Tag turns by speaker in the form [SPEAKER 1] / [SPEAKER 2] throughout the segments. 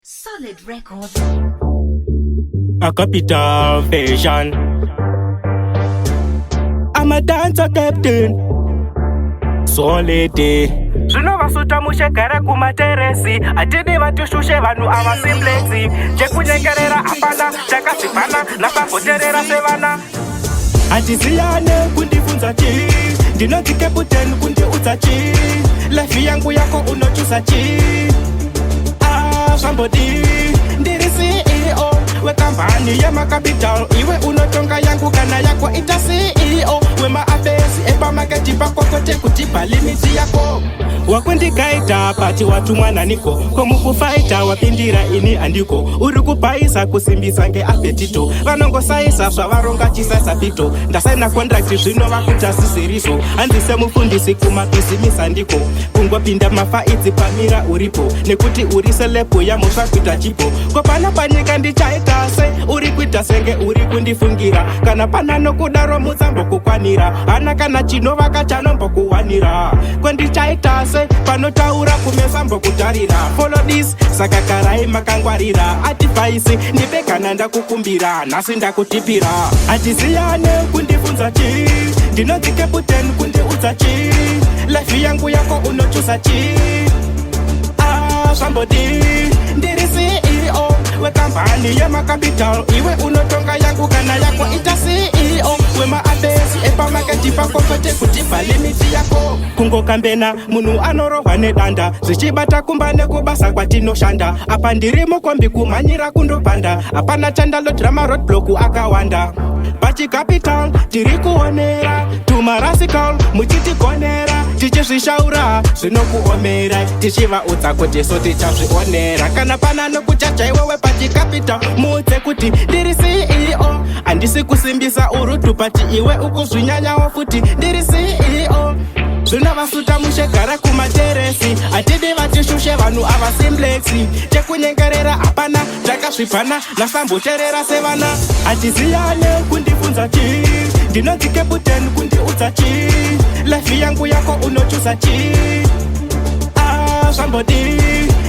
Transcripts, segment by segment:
[SPEAKER 1] Solid Records.
[SPEAKER 2] A capital vision. I'm a dancer captain. Solid. Zvino vasuta mushagara kumateresi atidi vatushushe vanhu ava simplexi chekunyengerera apana chakazvipana napagoterera sevana hatiziyane kundifunza chi ndinoti captain kundiudza chi life yangu yako unochusa chi zvambodi ndiri CEO wekambani yemacapital iwe unotonga yangu kana yako ita CEO wemaafesi epamaketi pako kote kutipa limiti yako wakundikaita pati watumwana niko komukufaita wapindira ini andiko uri kupaisa kusimbisa ngeapetito vanongosaisa zvavaronga chisasa pito ndasaina kontrakti zvino vakutasisiriso handise mufundisi kumabhizimisi andiko kungopinda mafaidzi pamira uripo nekuti uri selepo yamusva kuita chipo kopana panyika ndichaita se uri kuita senge uri kundifungira kana pana nokudaro mutsambokukwanira hana kana chinovaka chanombokuwanira kwendichaita se panotaura kumesambokutarira follow this saka karai makangwarira advice ndipe kana ndakukumbira nhasi ndakutipira hatiziyane kundifunza chi ndinonzi captain kundiudza chi life yangu yako unochusa chi zvambodi ndiri CEO wekambani yemacapital iwe unotonga yangu kana yako ita CEO wemaabesi epamaketi pako kote kutipa limiti yako kungokambena munhu anorohwa nedanda zvichibata kumba nekubasa kwatinoshanda apa ndiri mukombi kumhanyira kundopanda hapana chandalodrama roadblock akawanda pachicapital tiri kuonera tumarasical muchitigonera tichizvishaura zvinokuomera tichivaudza kuti so tichazvionera kana pana nokuchacha iwewe pachicapital muudze kuti ndiri CEO handisi kusimbisa urutu pati iwe ukuzvinyanyawo futi ndiri CEO zvino vasuta mushagara kumateresi hatidi vatishushe vanhu ava simplexi chekunyengerera hapana takazvipana nasambocherera sevana hatiziyane kundifunza chi ndinonzi captain kundiudza chi life yangu yako unochusa chi zvambodi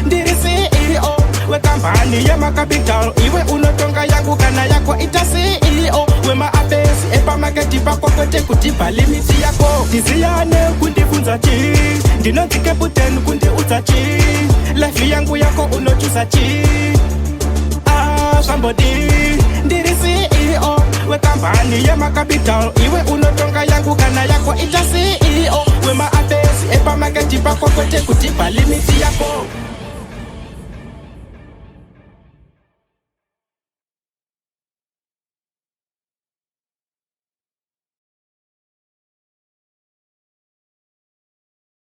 [SPEAKER 2] ndiri CEO wekambani yemacapital iwe unotonga yangu kana yako ita CEO wemaabesi epamaketi pako kote kutipa limiti yako tiziyane kundifunza chi ndinonzi captain kundiudza chi life yangu yako unochusa chi zvambodi ndiri CEO wekambani yemacapital iwe unotonga yangu kana yako ita CEO wemaabesi epamaketi pako kote kutipa limiti yako